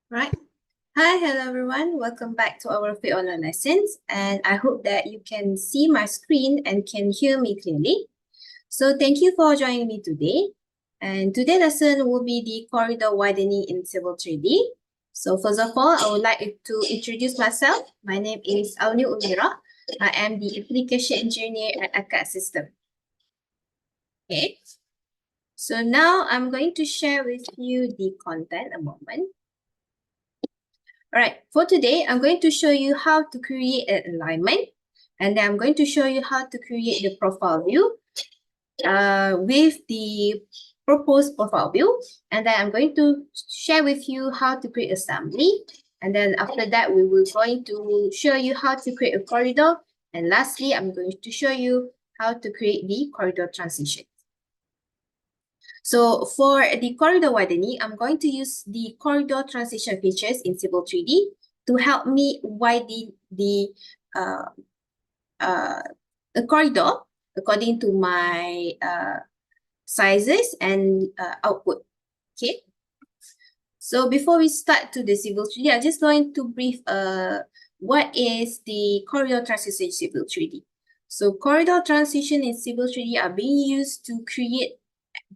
Right. Hi, hello everyone. Welcome back to our free online lessons. And I hope that you can see my screen and can hear me clearly. So thank you for joining me today. And today's lesson will be the corridor widening in Civil 3D. So first of all, I would like to introduce myself. My name is Auni Umira. I am the application engineer at Acad system. Okay. So now I'm going to share with you the content a moment. All right, for today, I'm going to show you how to create an alignment, and then I'm going to show you how to create the profile view with the proposed profile view, and then I'm going to share with you how to create assembly, and then after that, we will going to show you how to create a corridor, and lastly, I'm going to show you how to create the corridor transition. So for the corridor widening, I'm going to use the corridor transition features in Civil 3D to help me widen the corridor according to my sizes and output. Okay. So before we start to the Civil 3D, I'm just going to brief what is the corridor transition in Civil 3D. So corridor transition in Civil 3D are being used to create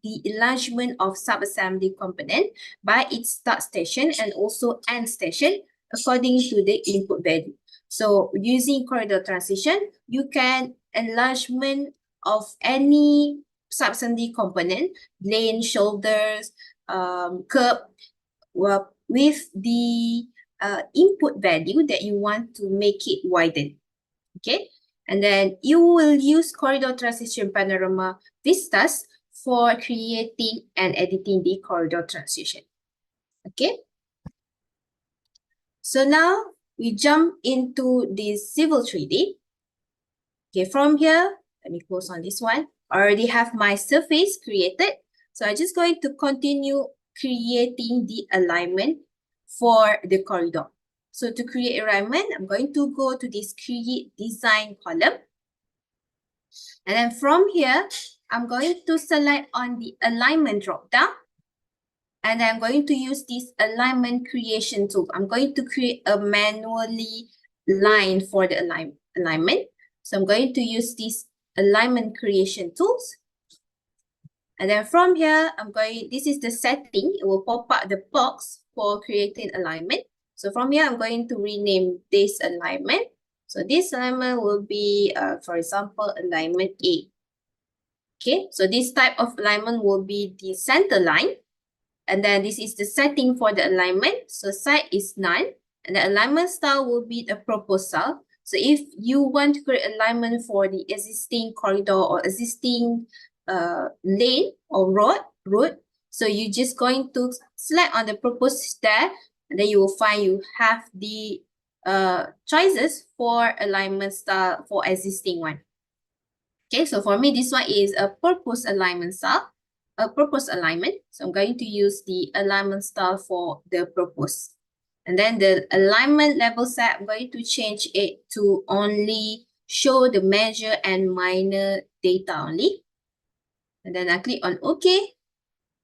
the enlargement of subassembly component by its start station and also end station according to the input value. So using corridor transition, you can enlargement of any subassembly component, lane, shoulders, curb, with the input value that you want to make it widen. Okay, and then you will use corridor transition panorama vistas for creating and editing the corridor transition. Okay. So now we jump into the Civil 3D. Okay, from here, let me close on this one. I already have my surface created. So I'm just going to continue creating the alignment for the corridor. So to create alignment, I'm going to go to this create design column. And then from here, I'm going to select on the alignment dropdown. And I'm going to use this alignment creation tool. I'm going to create a manually line for the alignment. So I'm going to use this alignment creation tools. And then from here, this is the setting. It will pop up the box for creating alignment. So from here, I'm going to rename this alignment. So this alignment will be, for example, alignment A. Okay, so this type of alignment will be the center line. And then this is the setting for the alignment. So side is none. And the alignment style will be the proposal. So if you want to create alignment for the existing corridor or existing lane or road, so you're just going to select on the proposed there, and then you will find you have the choices for alignment style for existing one. Okay, so for me, this one is a purpose alignment style, a purpose alignment. So I'm going to use the alignment style for the purpose. And then the alignment level set, I'm going to change it to only show the measure and minor data only. And then I click on OK.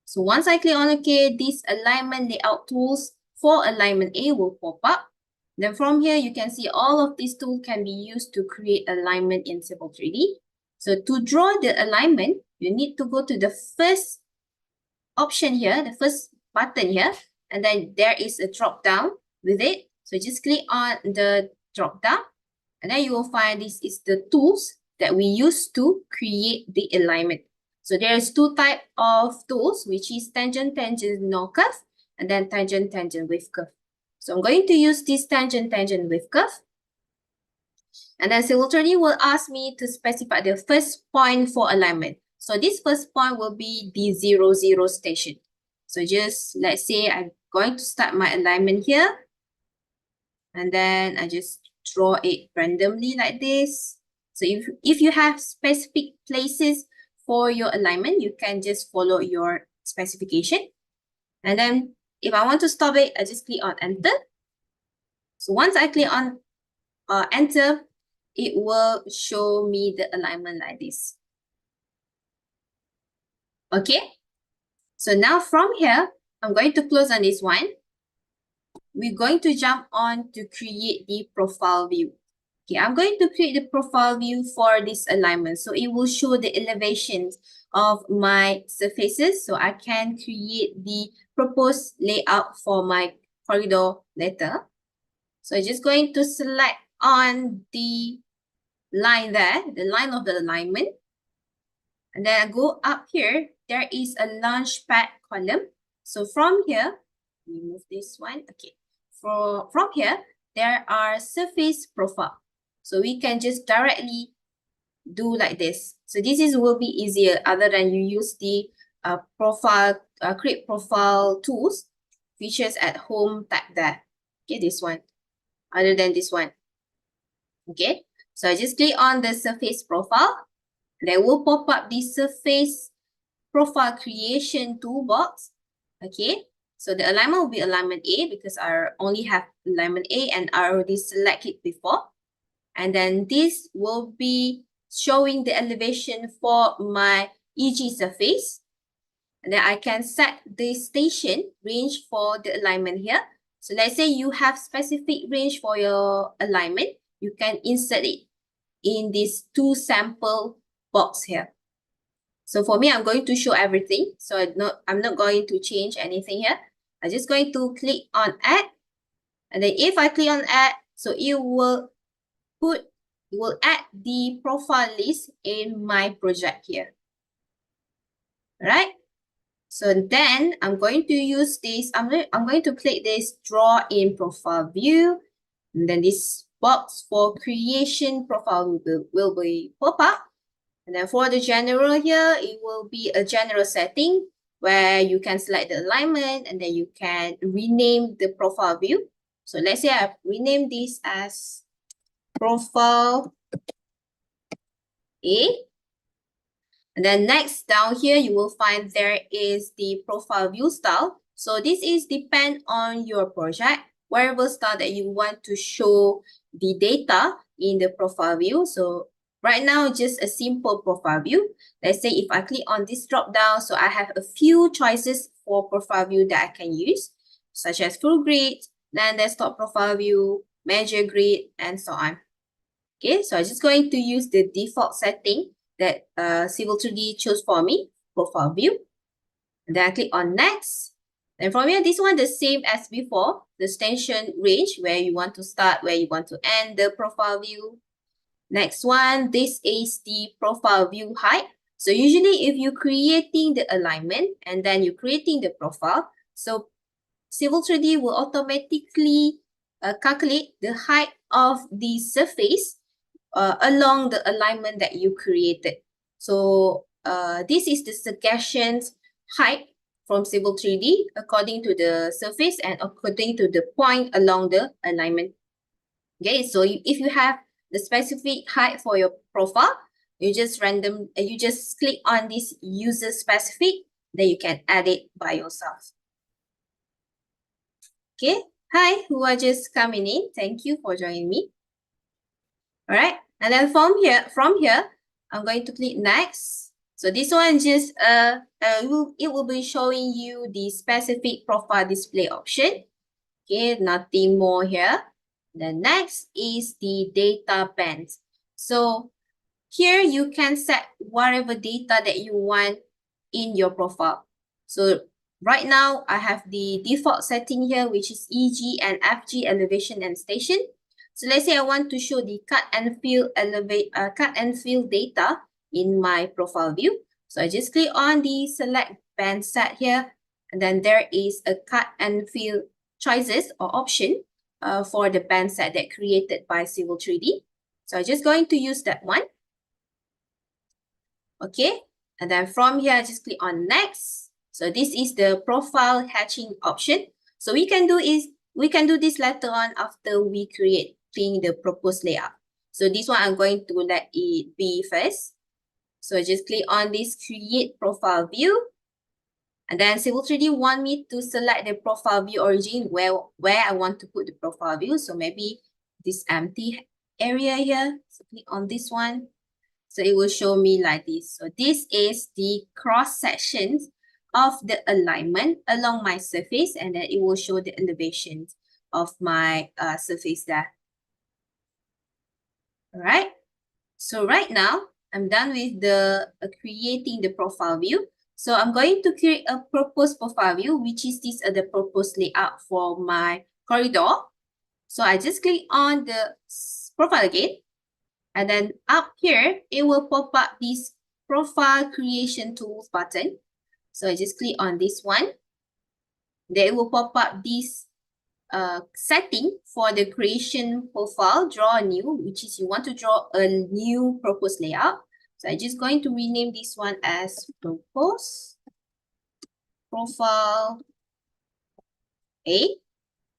So once I click on OK, this alignment layout tools for alignment A will pop up. Then from here, you can see all of these tools can be used to create alignment in Civil 3D. So to draw the alignment, you need to go to the first option here, the first button here, and then there is a drop down with it. So just click on the drop down, and then you will find this is the tools that we use to create the alignment. So there's two types of tools, which is tangent, no curve, and then tangent, with curve. So I'm going to use this tangent, with curve. And then Civil 3D will ask me to specify the first point for alignment. So this first point will be the 0, 0 station. So just let's say I'm going to start my alignment here. And then I just draw it randomly like this. So if you have specific places for your alignment, you can just follow your specification. And then if I want to stop it, I just click on enter. So once I click on enter, it will show me the alignment like this. Okay. So now from here, I'm going to close on this one. we're going to jump on to create the profile view. Okay, I'm going to create the profile view for this alignment. So it will show the elevations of my surfaces. So I can create the proposed layout for my corridor later. So I'm just going to select on the line there, the line of the alignment. And then I go up here, there is a launchpad column. So from here, remove this one. Okay. From here, there are surface profile. So we can just directly do like this. So this will be easier other than you use the create profile tools, features at home tab there. Okay, this one, other than this one. Okay, so I just click on the surface profile. Then will pop up the surface profile creation toolbox. Okay, so the alignment will be alignment A because I only have alignment A and I already selected it before. And then this will be showing the elevation for my EG surface. And then I can set the station range for the alignment here. So let's say you have specific range for your alignment, you can insert it in this two sample box here. So for me, I'm going to show everything. So I'm not going to change anything here. I'm just going to click on add. And then if I click on add, so it will add the profile list in my project here. All right. So then I'm going to use this. I'm going to click this draw in profile view. And then this box for creation profile will be pop up. And then for the general here, it will be a general setting where you can select the alignment and then you can rename the profile view. So let's say I rename this as profile A. And then next down here, you will find there is the profile view style. So this is depend on your project, whatever style that you want to show the data in the profile view. So right now, just a simple profile view. Let's say if I click on this drop down, so I have a few choices for profile view that I can use, such as full grid, then desktop profile view, measure grid, and so on. Okay, so I'm just going to use the default setting that Civil 3D chose for me, profile view. And then I click on next. And from here, this one the same as before, the extension range, where you want to start, where you want to end the profile view. Next one, this is the profile view height. So usually if you're creating the alignment and then you're creating the profile, so Civil 3D will automatically calculate the height of the surface along the alignment that you created. So this is the suggestions height from Civil 3D according to the surface and according to the point along the alignment. Okay, so if you have the specific height for your profile, you just click on this user specific, then you can add it by yourself. Okay, hi, who are just coming in. Thank you for joining me. All right, and then from here, I'm going to click next. So this one just it will be showing you the specific profile display option. Okay, nothing more here. The next is the data bands. So here you can set whatever data that you want in your profile. So right now I have the default setting here, which is EG and FG elevation and station. So let's say I want to show the cut and fill data in my profile view. So I just click on the select band set here, and then there is a cut and fill choices or option for the band set that created by Civil 3D. So I'm just going to use that one. Okay, and then from here, just click on next. So this is the profile hatching option. So we can do this later on after we create the proposed layout. So this one I'm going to let it be first. So just click on this create profile view. And then Civil 3D want me to select the profile view origin where I want to put the profile view. So maybe this empty area here. So click on this one. So it will show me like this. So this is the cross sections of the alignment along my surface, and then it will show the elevations. of my surface there. All right. So right now, I'm done with the creating the profile view. So I'm going to create a proposed profile view, which is this the proposed layout for my corridor. So I just click on the profile again. And then up here, it will pop up this profile creation tools button. So I just click on this one. Then it will pop up this setting for the creation profile, draw a new, which is you want to draw a new proposed layout. So I'm just going to rename this one as proposed profile A.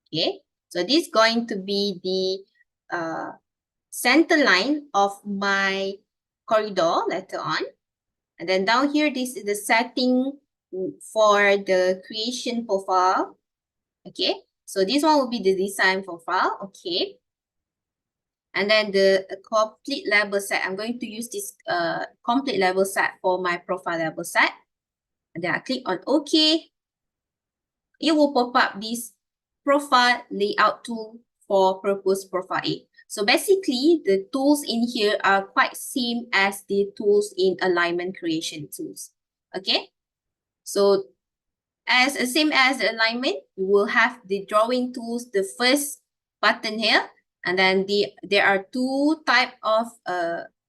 Okay, so this is going to be the center line of my corridor later on. And then down here, this is the setting for the creation profile. Okay, so this one will be the design profile. Okay. And then the complete level set, I'm going to use this complete level set for my profile level set. And then I click on OK. It will pop up this profile layout tool for proposed profile A. So basically, the tools in here are quite same as the tools in alignment creation tools. Okay, so as same as the alignment, you will have the drawing tools, the first button here, and then there are two type of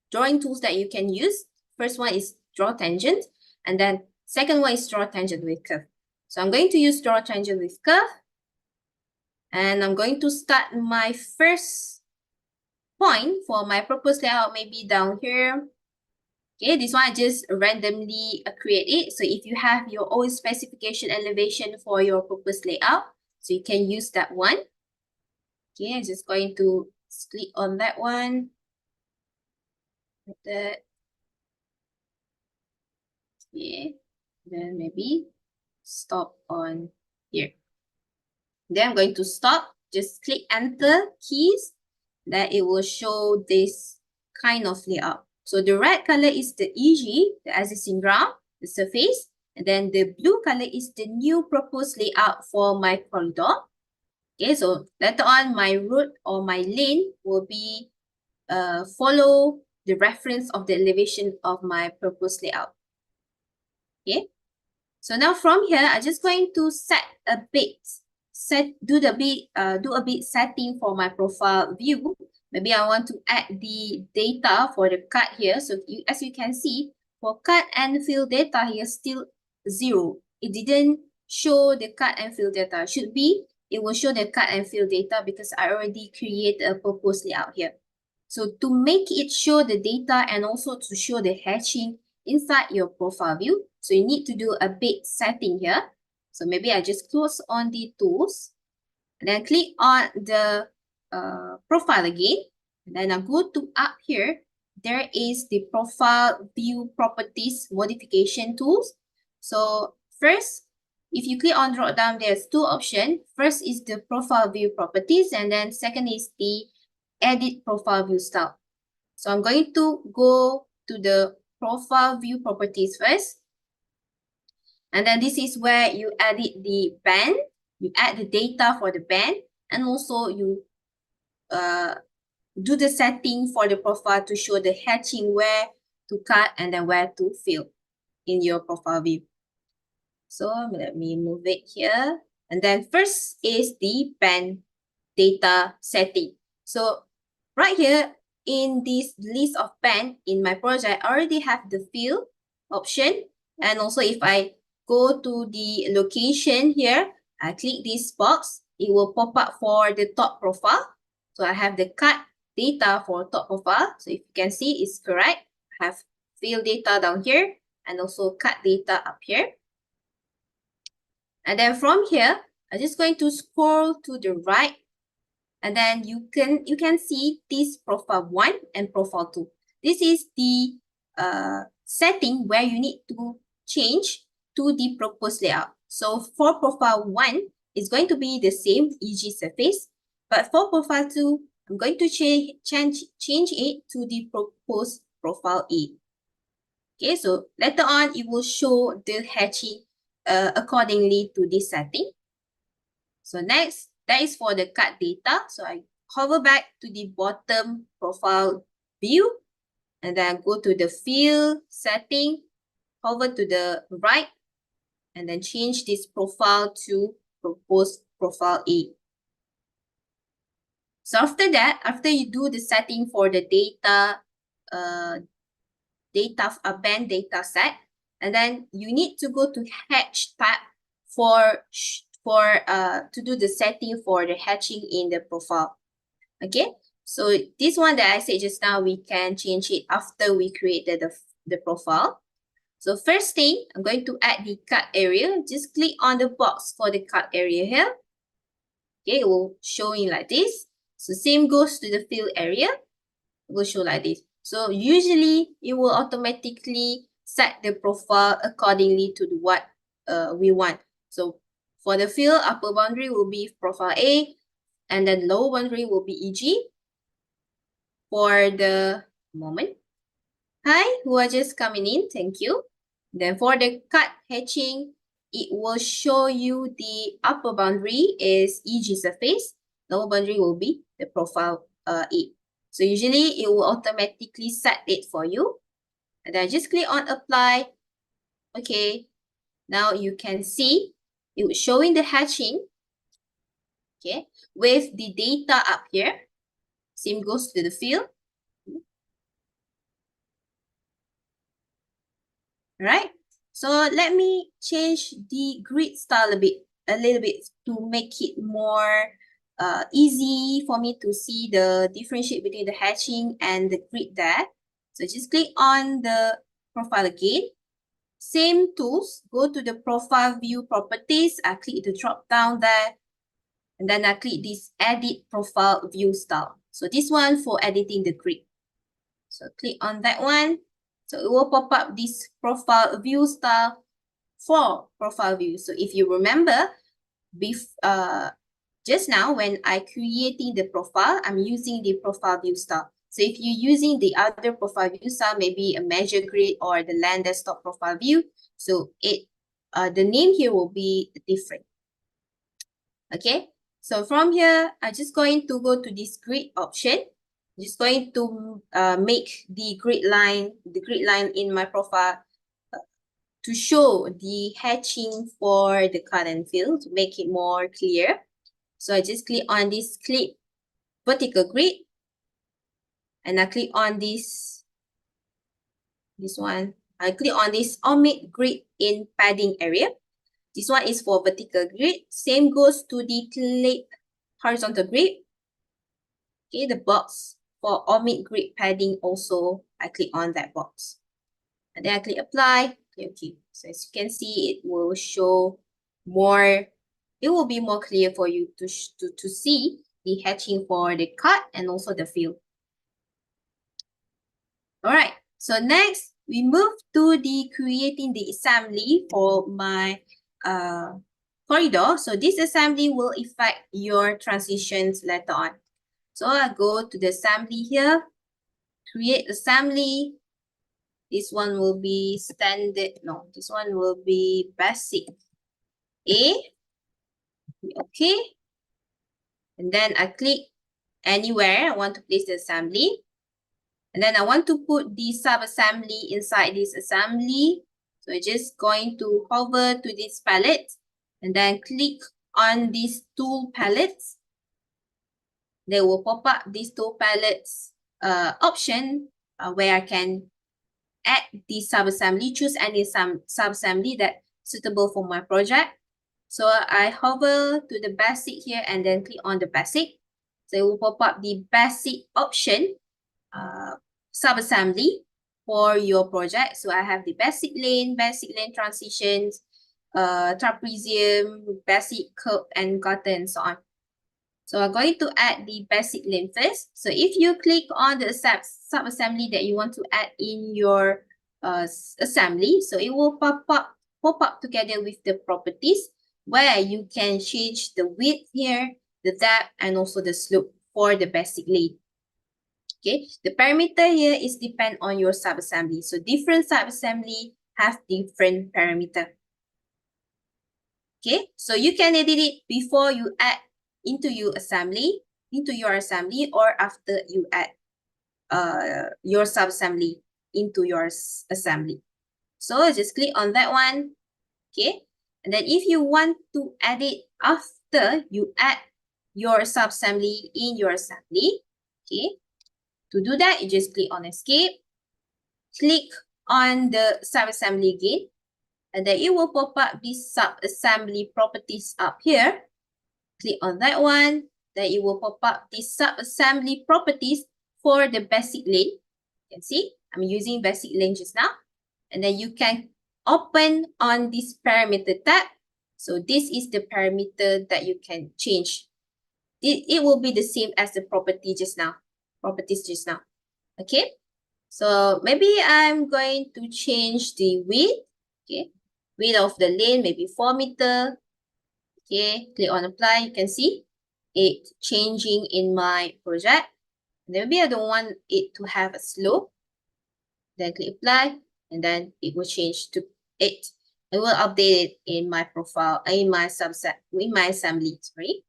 drawing tools that you can use. First one is draw tangent, and then second one is draw tangent with curve. So I'm going to use draw tangent with curve, and I'm going to start my first point for my proposed layout, maybe down here. Okay, this one I just randomly create it. So if you have your own specification elevation for your proposed layout, so you can use that one. Okay, I'm just going to click on that one. Like that. Okay, then maybe stop on here. Then I'm going to stop. Just click enter keys. Then it will show this kind of layout. So the red color is the EG, the existing ground, the surface. And then the blue color is the new proposed layout for my corridor. Okay, so later on, my route or my lane will be follow the reference of the elevation of my proposed layout. Okay, so now from here, I'm just going to set a bit, do a bit setting for my profile view. Maybe I want to add the data for the cut here. So as you can see, for cut and fill data here, still 0. It didn't show the cut and fill data. Should be, it will show the cut and fill data because I already created a proposed layout here. So to make it show the data and also to show the hatching inside your profile view, so you need to do a bit setting here. So maybe I just close on the tools and then click on the profile again. And then I go to up here. There is the profile view properties modification tools. So first, if you click on drop down, there's two options. First is the profile view properties, and then second is the edit profile view style. So I'm going to go to the profile view properties first. And then this is where you edit the band, you add the data for the band, and also you do the setting for the profile to show the hatching, where to cut and then where to fill in your profile view. So let me move it here. And then first is the band data setting. So right here in this list of band in my project, I already have the fill option. And also if I go to the location here, I click this box, it will pop up for the top profile. So I have the cut data for top profile. So if you can see, it's correct. I have fill data down here and also cut data up here. And then from here, I'm just going to scroll to the right. And then you can see this profile 1 and profile 2. This is the setting where you need to change to the proposed layout. So for profile 1, it's going to be the same EG surface. But for profile 2, I'm going to change it to the proposed profile A. Okay, so later on, it will show the hatching accordingly to this setting. So next, that is for the cut data. So I hover back to the bottom profile view and then go to the fill setting, hover to the right, and then change this profile to proposed profile A. So after that, after you do the setting for the data, band data set, and then you need to go to hatch tab to do the setting for the hatching in the profile. Okay, so this one that I said just now, we can change it after we created the profile. So first thing, I'm going to add the cut area. Just click on the box for the cut area here. Okay, it will show in like this. So same goes to the fill area. It will show like this. So usually it will automatically set the profile accordingly to what we want. So for the fill, upper boundary will be profile A, and then lower boundary will be EG. For the moment. Hi, who are just coming in, thank you. Then for the cut hatching, it will show you the upper boundary is EG surface, lower boundary will be the profile A. So usually it will automatically set it for you. And then just click on apply. Okay, now you can see it was showing the hatching, okay, with the data up here. Same goes to the field. Right? So let me change the grid style a little bit to make it more easy for me to see the differentiate between the hatching and the grid there. So just click on the profile again. Same tools, go to the profile view properties. I click the drop down there. And then I click this edit profile view style. So this one for editing the grid. So click on that one. So it will pop up this profile view style for profile view. So if you remember, just now when I creating the profile, I'm using the profile view style. So if you're using the other profile view style, maybe a measure grid or the land desktop profile view, so the name here will be different. Okay, so from here, I'm just going to go to this grid option. Just going to make the grid line in my profile to show the hatching for the cut and fill to make it more clear. So I just click on this clip vertical grid, and I click on this one. I click on this omit grid in padding area. This one is for vertical grid. Same goes to the clip horizontal grid. Okay, the box for omit grid padding also, I click on that box. And then I click apply. Okay, so as you can see, it will show more, it will be more clear for you to see the hatching for the cut and also the fill. All right, so next we move to the creating the assembly for my corridor. So this assembly will affect your transitions later on. So I go to the assembly here, create assembly. This one will be standard, no, this one will be basic A. Okay. And then I click anywhere I want to place the assembly. And then I want to put the sub-assembly inside this assembly. So I'm just going to hover to this palette and then click on these tool palettes. They will pop up these tool palettes option where I can add the sub-assembly, choose any sub-assembly that's suitable for my project. So I hover to the basic here and then click on the basic. So it will pop up the basic option sub-assembly for your project. So I have the basic lane transitions, trapezium, basic curve and gutter and so on. So I'm going to add the basic lane first. So if you click on the sub-assembly that you want to add in your assembly, so it will pop up together with the properties where you can change the width here, the depth, and also the slope for the basic lane. Okay, the parameter here is depend on your sub-assembly. So different sub-assembly have different parameter. Okay, so you can edit it before you add into your assembly, or after you add your subassembly into your assembly. So just click on that one, okay? And then if you want to add it after you add your subassembly in your assembly, okay? To do that, you just click on escape, click on the subassembly again, and then it will pop up this subassembly properties up here. Click on that one, then it will pop up this subassembly properties for the basic lane. You can see I'm using basic lane just now. And then you can open on this parameter tab. So this is the parameter that you can change. It will be the same as the properties just now. Okay. So maybe I'm going to change the width. Okay. Width of the lane, maybe 4 meters. Okay. Click on apply. You can see it changing in my project. Maybe I don't want it to have a slope. Then click apply, and then it will change to 8. I will update it in my profile, in my assembly, sorry.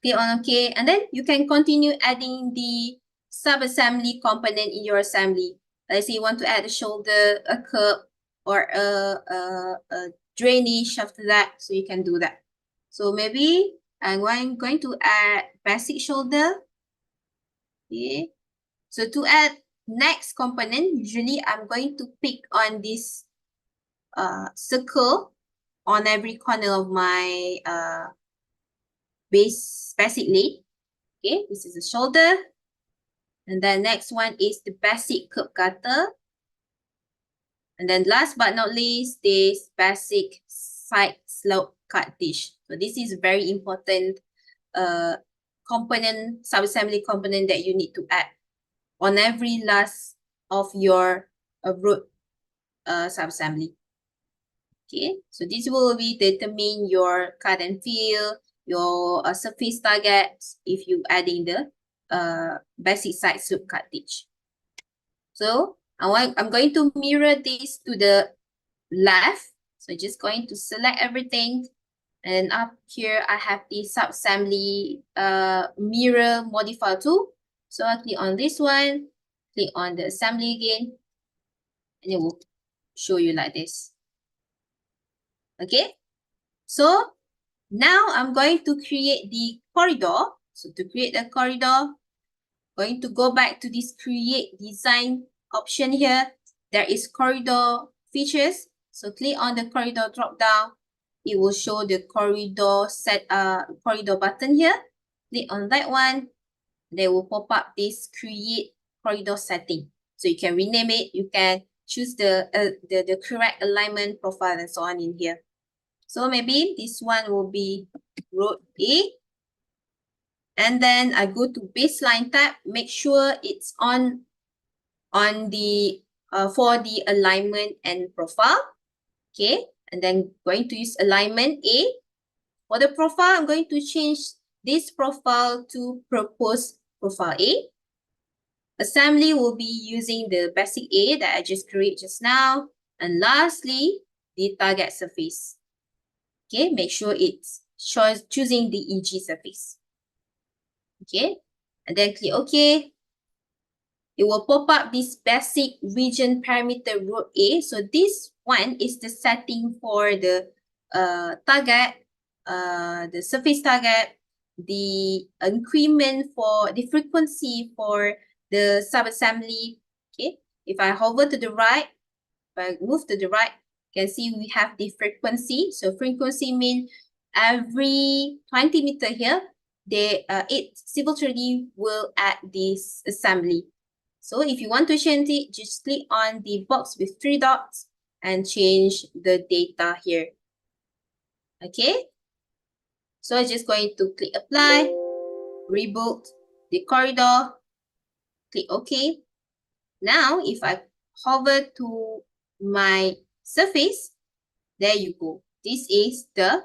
Click on OK, and then you can continue adding the sub-assembly component in your assembly. Let's say you want to add a shoulder, a curb, or a drainage after that, so you can do that. So maybe I'm going to add basic shoulder. Okay. So to add next component, usually I'm going to pick on this circle on every corner of my basic lane. Okay, this is the shoulder. And then next one is the basic curb gutter. And then last but not least, this basic side slope cut dish. So this is very important component, subassembly component that you need to add on every last of your road subassembly. Okay, so this will be determine your cut and fill, your surface targets if you adding the basic side slope cut ditch. So I'm going to mirror this to the left. So just going to select everything, and up here I have the subassembly mirror modifier tool. So I click on this one, click on the assembly again, and it will show you like this. Okay, so now I'm going to create the corridor. So to create the corridor, going to go back to this create design option here. There is corridor features. So click on the corridor drop down. It will show the corridor corridor button here. Click on that one. They will pop up this create corridor setting. So you can rename it. You can choose the correct alignment profile and so on in here. So maybe this one will be road A. And then I go to baseline tab, make sure it's on the for the alignment and profile. Okay, and then going to use alignment A. For the profile, I'm going to change this profile to proposed profile A. Assembly will be using the basic A that I just created just now. And lastly, the target surface. Okay, make sure it's choosing the EG surface. Okay, and then click OK. It will pop up this basic region parameter road A. So this one is the setting for the target, the surface target, the increment for the frequency for the subassembly. Okay, if I hover to the right, if I move to the right, you can see we have the frequency. So frequency means every 20 meter here, it Civil 3D will add this assembly. So if you want to change it, just click on the box with 3 dots and change the data here. Okay. So I'm just going to click apply, reboot the corridor, click OK. Now, if I hover to my surface, there you go. This is the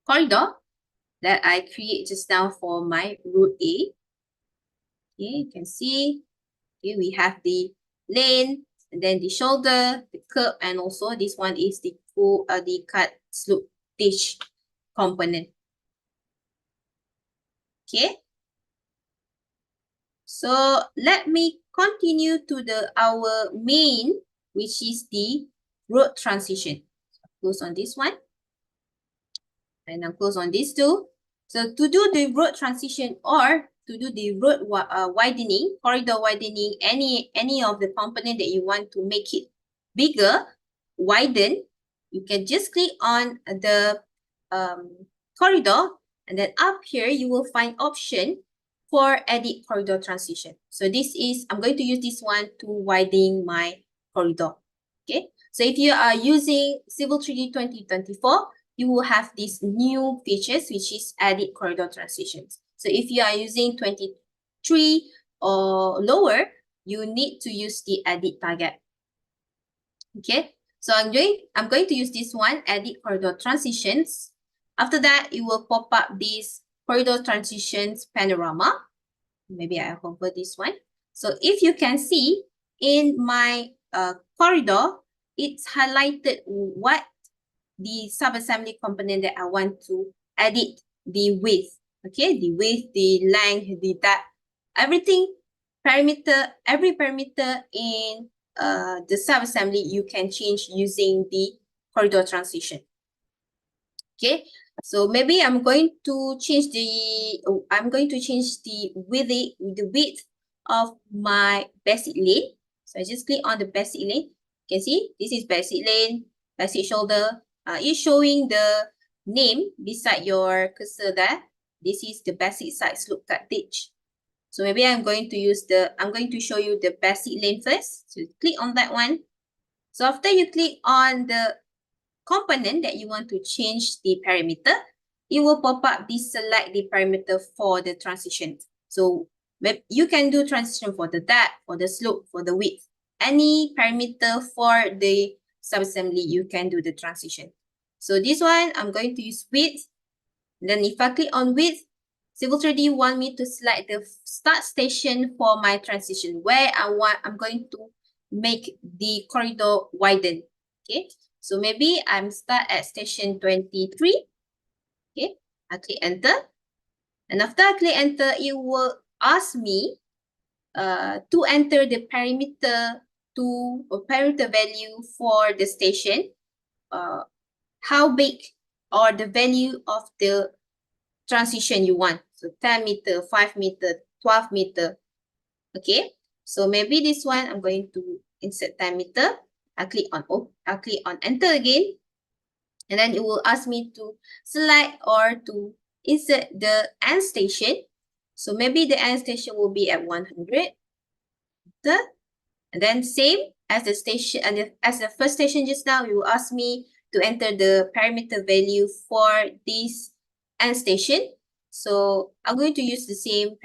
corridor that I create just now for my road A. Okay, you can see, okay, we have the lane, and then the shoulder, the curb, and also this one is the full the cut slope ditch component. Okay. So let me continue to our main, which is the road transition. Close on this one. And I'll close on this too. So to do the road transition or to do the road widening, corridor widening, any of the component that you want to make it bigger, widen, you can just click on the corridor, and then up here you will find option for edit corridor transition. So this is, I'm going to use this one to widen my corridor. Okay, so if you are using Civil 3D 2024, you will have these new features, which is edit corridor transitions. So if you are using 23 or lower, you need to use the edit target. Okay, so I'm going to use this one, edit corridor transitions. After that, it will pop up this corridor transitions panorama. Maybe I hover this one. So if you can see in my corridor, it's highlighted what the subassembly component that I want to edit, the width. Okay, the width, the length, the depth, everything, parameter, every parameter in the subassembly you can change using the corridor transition. Okay, so maybe I'm going to change the width of my basic lane. So I just click on the basic lane. You can see this is basic lane, basic shoulder. It's showing the name beside your cursor there. This is the basic side slope cut ditch. So maybe I'm going to show you the basic lane first. So click on that one. So after you click on the component that you want to change the parameter, it will pop up this select the parameter for the transition. So you can do transition for the depth, for the slope, for the width. Any parameter for the subassembly, you can do the transition. So this one, I'm going to use width. Then if I click on width, Civil 3D want me to select the start station for my transition, where I'm going to make the corridor widen. Okay, so maybe I'm start at station 23. Okay, I click enter. And after I click enter, it will ask me to enter the parameter value for the station, how big or the value of the transition you want. So 10 meter, 5 meter, 12 meter. Okay, so maybe this one I'm going to insert 10 meter. I'll click on enter again. And then it will ask me to select or to insert the end station. So maybe the end station will be at 100. And then same as the station, and as the first station just now, it will ask me to enter the parameter value for this end station. So I'm going to use the same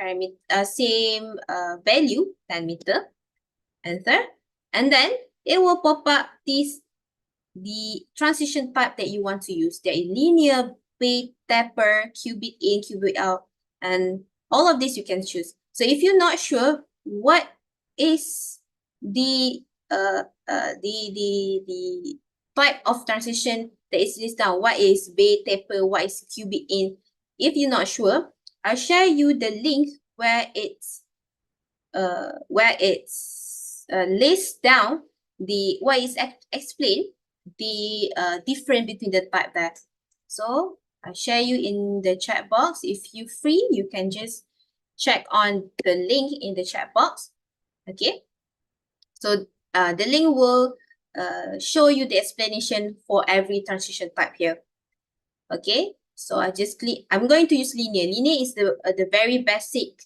value, 10 meter. Enter. And then it will pop up the transition type that you want to use. There is linear, bait, taper, cubic in, cubic out, and all of this you can choose. So if you're not sure what is the type of transition that is listed down, what is bait, taper, what is cubic in, if you're not sure, I'll share you the link where it's lists down what is explained the difference between the type there. So I'll share you in the chat box. If you're free, you can just check on the link in the chat box. Okay, so the link will show you the explanation for every transition type here. Okay, so I just click. I'm going to use linear. Linear is the very basic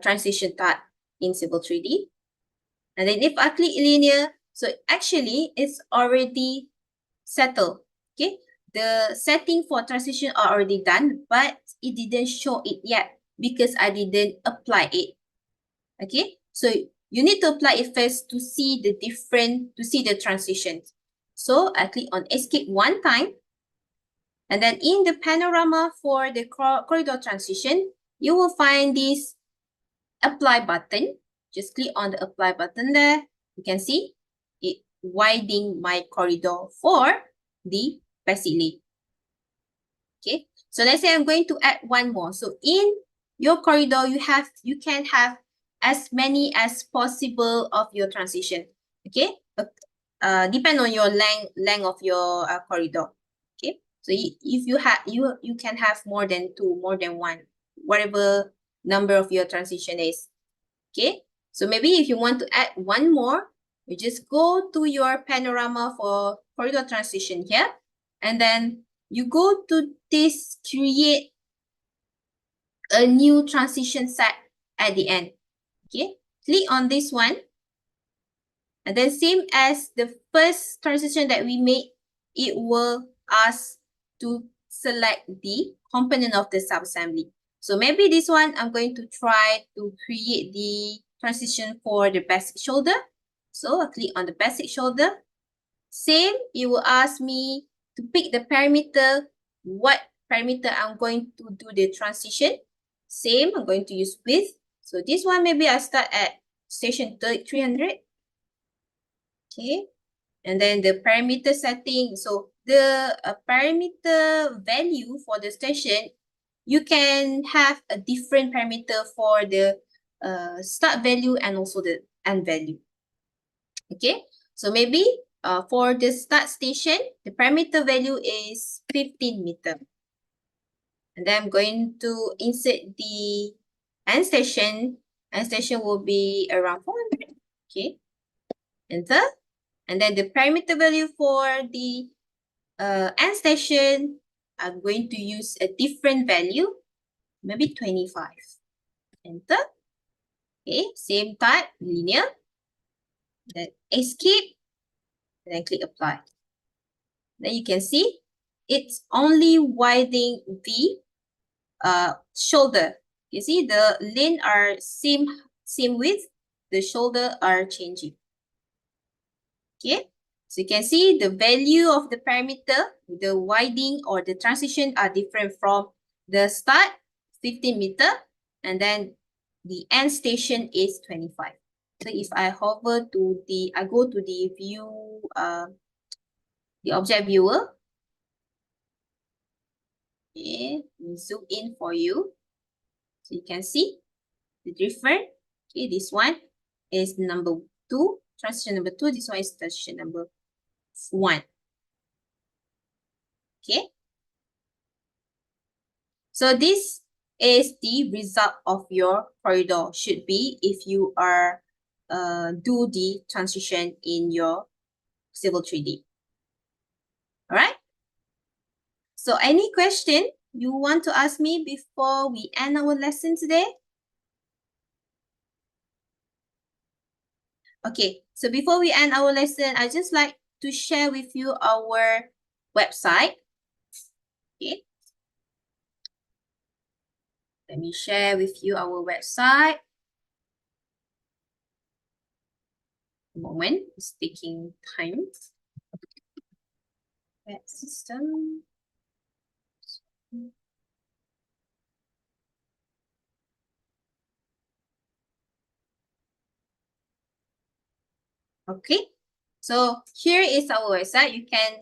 transition type in Civil 3D. And then if I click linear, so actually it's already settled. Okay, the setting for transition are already done, but it didn't show it yet because I didn't apply it. Okay, so you need to apply it first to see the transitions. So I click on escape one time. And then in the panorama for the corridor transition, you will find this apply button. Just click on the apply button there. You can see it widening my corridor for the basic lane. Okay, So let's say I'm going to add one more. So in your corridor, you can have as many as possible of your transition. Okay, depend on your length of your corridor. Okay, so if you have you can have more than two, more than one, whatever number of your transition is. Okay, so maybe if you want to add one more, you just go to your panorama for corridor transition here, and then you go to this create a new transition set at the end. Okay, click on this one, and then same as the first transition that we made, it will ask to select the component of the subassembly. So maybe this one, I'm going to try to create the transition for the basic shoulder. So I click on the basic shoulder. Same, it will ask me to pick the parameter, what parameter I'm going to do the transition. Same, I'm going to use width. So this one, maybe I start at station 300. Okay, and then the parameter setting. So the parameter value for the station, you can have a different parameter for the start value and also the end value. Okay, so maybe for the start station, the parameter value is 15 meter. And then I'm going to insert the end station. End station will be around 400. Okay, enter. And then the parameter value for the end station, I'm going to use a different value, maybe 25. Enter. Okay, same type, linear. Then escape, and then click apply. Then you can see it's only widening the shoulder. You see the lane are same width, the shoulder are changing. Okay, so you can see the value of the parameter, the widening or the transition are different from the start, 15 meter, and then the end station is 25. So if I hover to the, I go to the view, the object viewer. Okay, zoom in for you. So you can see the difference. Okay, this one is number 2, transition number 2. This one is transition number 1. Okay. So this is the result of your corridor should be if you are do the transition in your Civil 3D. All right. So any question you want to ask me before we end our lesson today? Okay, so before we end our lesson, I just like to share with you our website. Okay. Let me share with you our website. A moment, it's taking time. Web system. Okay, so here is our website. You can,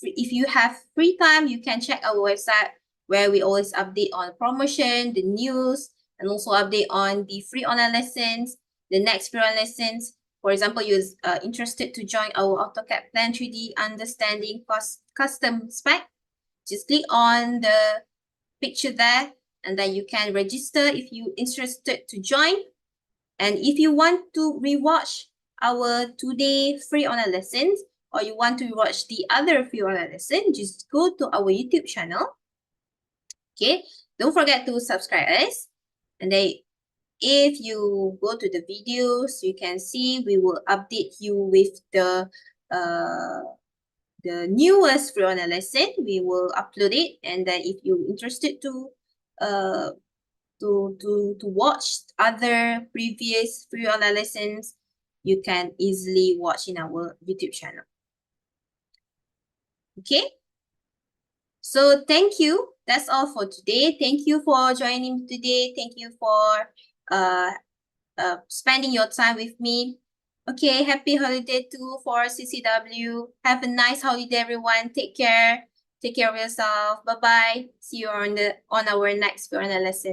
if you have free time, you can check our website where we always update on promotion, the news, and also update on the free online lessons, the next free online lessons. For example, you're interested to join our AutoCAD Plan 3D Understanding Custom Spec, just click on the picture there, and then you can register if you're interested to join. And if you want to rewatch our 2-day free online lessons, or you want to watch the other free online lesson, just go to our YouTube channel. Okay, don't forget to subscribe us. And then if you go to the videos, you can see we will update you with the newest free online lesson. We will upload it, and then if you're interested to watch other previous free online lessons, you can easily watch in our YouTube channel. Okay, so thank you. That's all for today. Thank you for joining today. Thank you for spending your time with me. Okay, happy holiday too for CCW. Have a nice holiday, everyone. Take care. Take care of yourself. Bye-bye. See you on our next Fiona lesson.